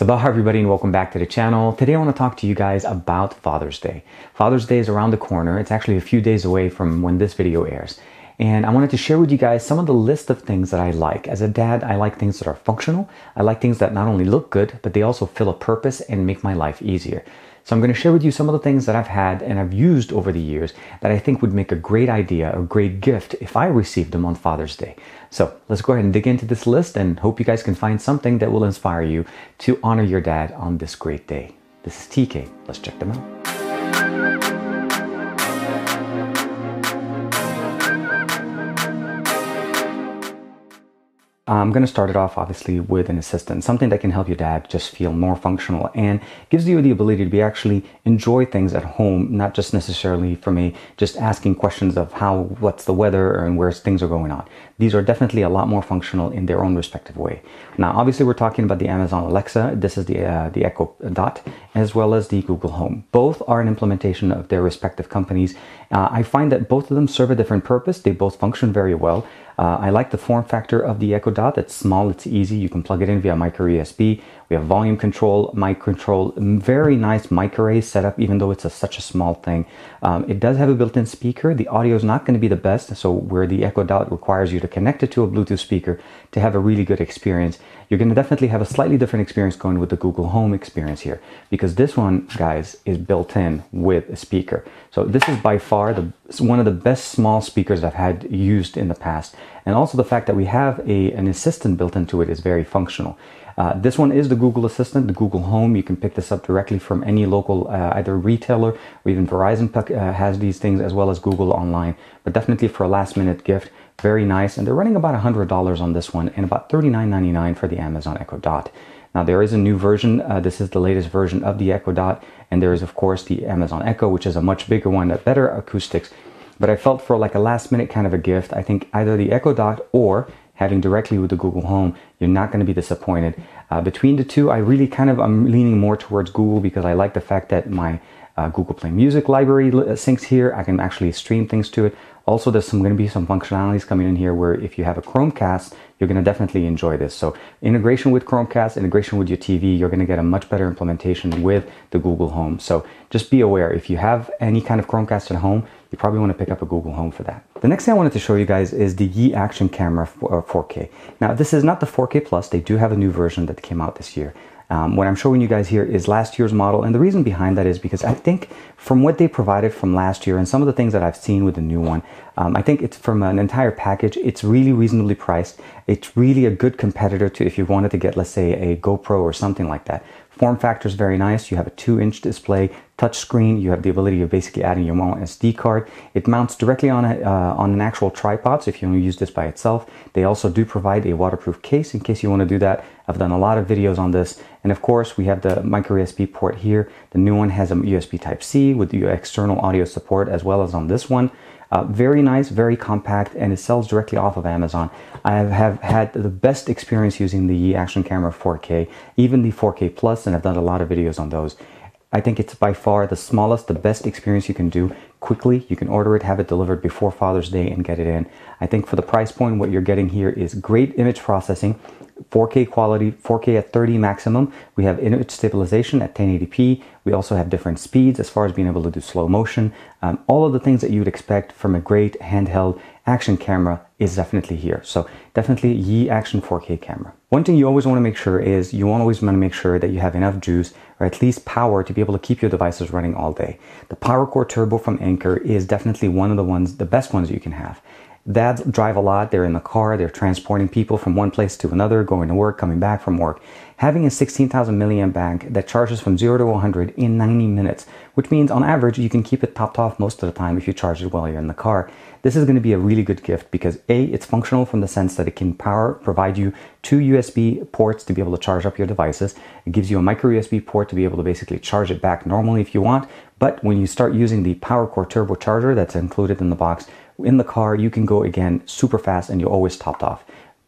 Sabah everybody and welcome back to the channel. Today I want to talk to you guys about Father's Day. Father's Day is around the corner. It's actually a few days away from when this video airs. And I wanted to share with you guys some of the list of things that I like. As a dad, I like things that are functional. I like things that not only look good, but they also fill a purpose and make my life easier. So I'm going to share with you some of the things that I've had and I've used over the years that I think would make a great idea, a great gift if I received them on Father's Day. So let's go ahead and dig into this list and hope you guys can find something that will inspire you to honor your dad on this great day. This is TK. Let's check them out. I'm going to start it off obviously with an assistant, something that can help your dad just feel more functional and gives you the ability to be actually enjoy things at home, not just necessarily from just asking questions of what's the weather and where things are going on. These are definitely a lot more functional in their own respective way. Now, obviously we're talking about the Amazon Alexa. This is the Echo Dot, as well as the Google Home. Both are an implementation of their respective companies. I find that both of them serve a different purpose. They both function very well. I like the form factor of the Echo Dot. It's small, it's easy. You can plug it in via micro USB. We have volume control, mic control, very nice mic array setup, even though it's such a small thing. It does have a built-in speaker. The audio is not going to be the best, so where the Echo Dot requires you to connect it to a Bluetooth speaker to have a really good experience, you're going to definitely have a slightly different experience going with the Google Home experience here, because this one, guys, is built in with a speaker. So this is by far one of the best small speakers I've had used in the past. And also the fact that we have an assistant built into it is very functional. This one is the Google Assistant, the Google Home. You can pick this up directly from any local either retailer or even Verizon has these things, as well as Google online. But definitely for a last minute gift, very nice. And they're running about $100 on this one and about $39.99 for the Amazon Echo Dot. Now there is a new version. This is the latest version of the Echo Dot. And there is of course the Amazon Echo, which is a much bigger one, that better acoustics. But I felt for like a last minute kind of a gift, I think either the Echo Dot or having directly with the Google Home, you're not going to be disappointed. Between the two, I'm leaning more towards Google, because I like the fact that my Google Play Music library syncs here. I can actually stream things to it. Also, there's going to be some functionalities coming in here where if you have a Chromecast, you're going to definitely enjoy this. So integration with Chromecast, integration with your TV, you're going to get a much better implementation with the Google Home. So just be aware, if you have any kind of Chromecast at home, you probably want to pick up a Google Home for that. The next thing I wanted to show you guys is the Yi Action Camera 4K. Now, this is not the 4K Plus. They do have a new version that came out this year. What I'm showing you guys here is last year's model, and the reason behind that is because I think from what they provided from last year and some of the things that I've seen with the new one, I think it's from an entire package, it's really reasonably priced. It's really a good competitor to if you wanted to get, let's say, a GoPro or something like that. Form factor is very nice. You have a 2-inch display, touch screen. You have the ability of basically adding your own SD card. It mounts directly on an actual tripod, so if you want to use this by itself. They also do provide a waterproof case in case you want to do that. I've done a lot of videos on this. And of course, we have the micro USB port here. The new one has a USB Type-C with the external audio support, as well as on this one. Very nice, very compact, and it sells directly off of Amazon. I have had the best experience using the Yi Action Camera 4K, even the 4K Plus, and I've done a lot of videos on those. I think it's by far the smallest, the best experience you can do quickly. You can order it, have it delivered before Father's Day, and get it in. I think for the price point, what you're getting here is great image processing, 4K quality, 4K at 30 maximum. We have image stabilization at 1080p. We also have different speeds as far as being able to do slow motion. All of the things that you would expect from a great handheld action camera is definitely here. So definitely Yi Action 4K camera. One thing you always want to make sure is you always want to make sure that you have enough juice or at least power to be able to keep your devices running all day. The PowerCore Turbo from Anker is definitely one of the best ones you can have. Dads drive a lot. They're in the car. They're transporting people from one place to another, going to work, coming back from work. Having a 16,000 milliamp bank that charges from 0 to 100 in 90 minutes, which means on average you can keep it topped off most of the time if you charge it while you're in the car. This is going to be a really good gift because A, it's functional from the sense that it can provide you 2 USB ports to be able to charge up your devices. It gives you a micro USB port to be able to basically charge it back normally if you want. But when you start using the PowerCore Turbo charger that's included in the box, in the car, you can go again super fast and you're always topped off.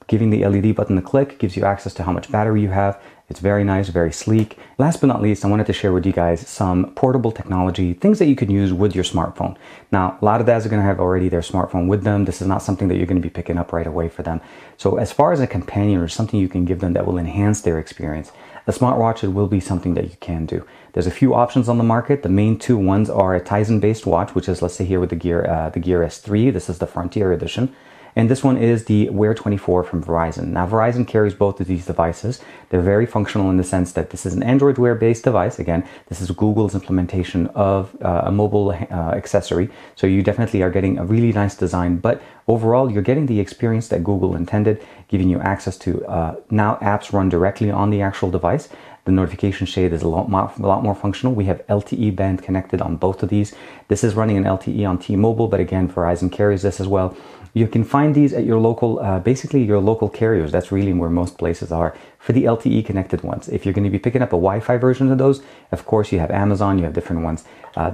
Giving the LED button a click gives you access to how much battery you have. It's very nice, very sleek. Last but not least, I wanted to share with you guys some portable technology, things that you can use with your smartphone. Now, a lot of dads are going to have already their smartphone with them. This is not something that you're going to be picking up right away for them. So as far as a companion or something you can give them that will enhance their experience, the smartwatch, it will be something that you can do. There's a few options on the market. The main two ones are a Tizen-based watch, which is, let's say here with the Gear S3. This is the Frontier edition. And this one is the Wear 24 from Verizon. Now, Verizon carries both of these devices. They're very functional in the sense that this is an Android Wear based device. Again, this is Google's implementation of a mobile accessory. So you definitely are getting a really nice design, but overall, you're getting the experience that Google intended, giving you access to now apps run directly on the actual device. The notification shade is a lot more functional. We have LTE band connected on both of these. This is running an LTE on T-Mobile, but again, Verizon carries this as well. You can find these at your local, basically your local carriers. That's really where most places are for the LTE connected ones. If you're going to be picking up a Wi-Fi version of those, of course, you have Amazon, you have different ones.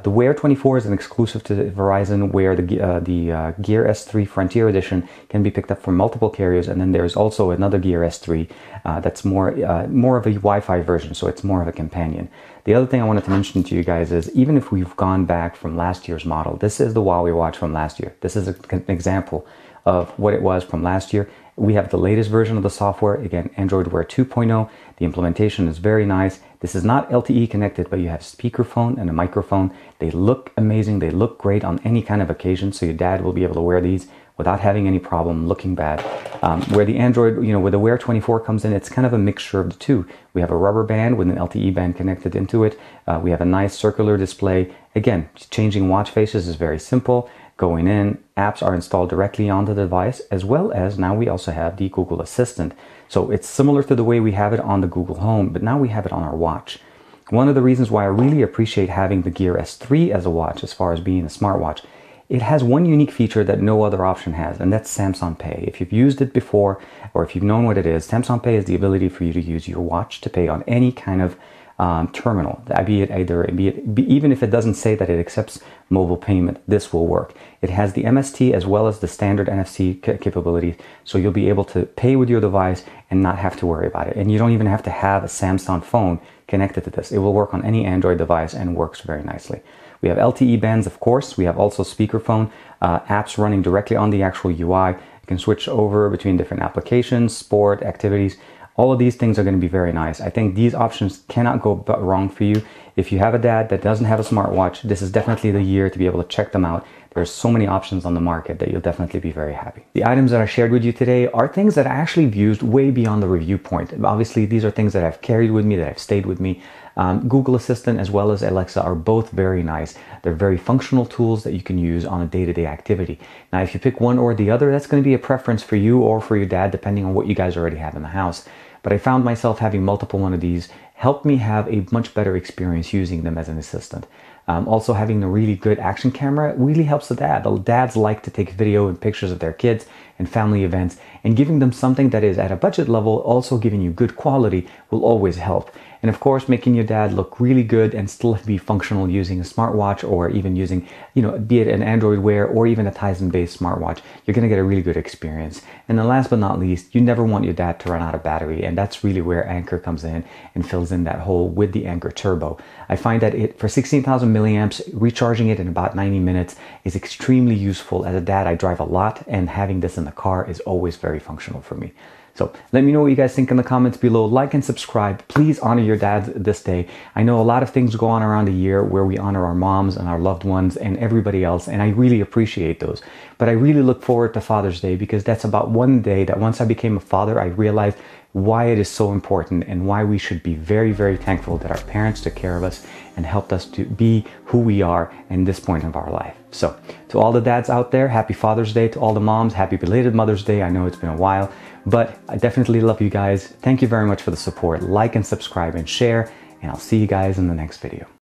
The Wear 24 is an exclusive to Verizon, where the Gear S3 Frontier Edition can be picked up from multiple carriers. And then there's also another Gear S3 that's more of a Wi-Fi version, so it's more of a companion. The other thing I wanted to mention to you guys is, even if we've gone back from last year's model, this is the Huawei Watch from last year. This is an example of what it was from last year. We have the latest version of the software, again, Android Wear 2.0. The implementation is very nice. This is not LTE connected, but you have speakerphone and a microphone. They look amazing. They look great on any kind of occasion, so your dad will be able to wear these without having any problem looking bad. Where the Android, where the Wear 24 comes in, it's kind of a mixture of the two. We have a rubber band with an LTE band connected into it. We have a nice circular display. Again, changing watch faces is very simple. Going in, apps are installed directly onto the device, as well as now we also have the Google Assistant. So it's similar to the way we have it on the Google Home, but now we have it on our watch. One of the reasons why I really appreciate having the Gear S3 as a watch, as far as being a smartwatch, it has one unique feature that no other option has, and that's Samsung Pay. If you've used it before, or if you've known what it is, Samsung Pay is the ability for you to use your watch to pay on any kind of terminal, even if it doesn't say that it accepts mobile payment, this will work. It has the MST as well as the standard NFC capabilities, so you'll be able to pay with your device and not have to worry about it. And you don't even have to have a Samsung phone connected to this. It will work on any Android device and works very nicely. We have LTE bands, of course. We have also speakerphone, apps running directly on the actual UI. You can switch over between different applications, sport, activities. All of these things are going to be very nice. I think these options cannot go wrong for you. If you have a dad that doesn't have a smartwatch, this is definitely the year to be able to check them out. There's so many options on the market that you'll definitely be very happy. The items that I shared with you today are things that I actually used way beyond the review point. Obviously, these are things that I've carried with me, that have stayed with me. Google Assistant as well as Alexa are both very nice. They're very functional tools that you can use on a day-to-day activity. Now, if you pick one or the other, that's going to be a preference for you or for your dad, depending on what you guys already have in the house. But I found myself having multiple one of these helped me have a much better experience using them as an assistant. Also, having a really good action camera really helps the dad. The dads like to take video and pictures of their kids and family events, and giving them something that is at a budget level, also giving you good quality, will always help. And of course, making your dad look really good and still be functional using a smartwatch, or even using, be it an Android Wear or even a Tizen-based smartwatch, you're going to get a really good experience. And then last but not least, you never want your dad to run out of battery, and that's really where Anker comes in and fills in that hole with the Anker Turbo. I find that for 16,000 milliamps, recharging it in about 90 minutes is extremely useful. As a dad, I drive a lot, and having this in the car is always very functional for me. So let me know what you guys think in the comments below. Like and subscribe. Please honor your dads this day. I know a lot of things go on around the year where we honor our moms and our loved ones and everybody else, and I really appreciate those. But I really look forward to Father's Day, because that's about one day that once I became a father, I realized why it is so important and why we should be very, very thankful that our parents took care of us and helped us to be who we are in this point of our life. So to all the dads out there, happy Father's Day. To all the moms, happy belated Mother's Day. I know it's been a while, but I definitely love you guys. Thank you very much for the support. Like and subscribe and share, and I'll see you guys in the next video.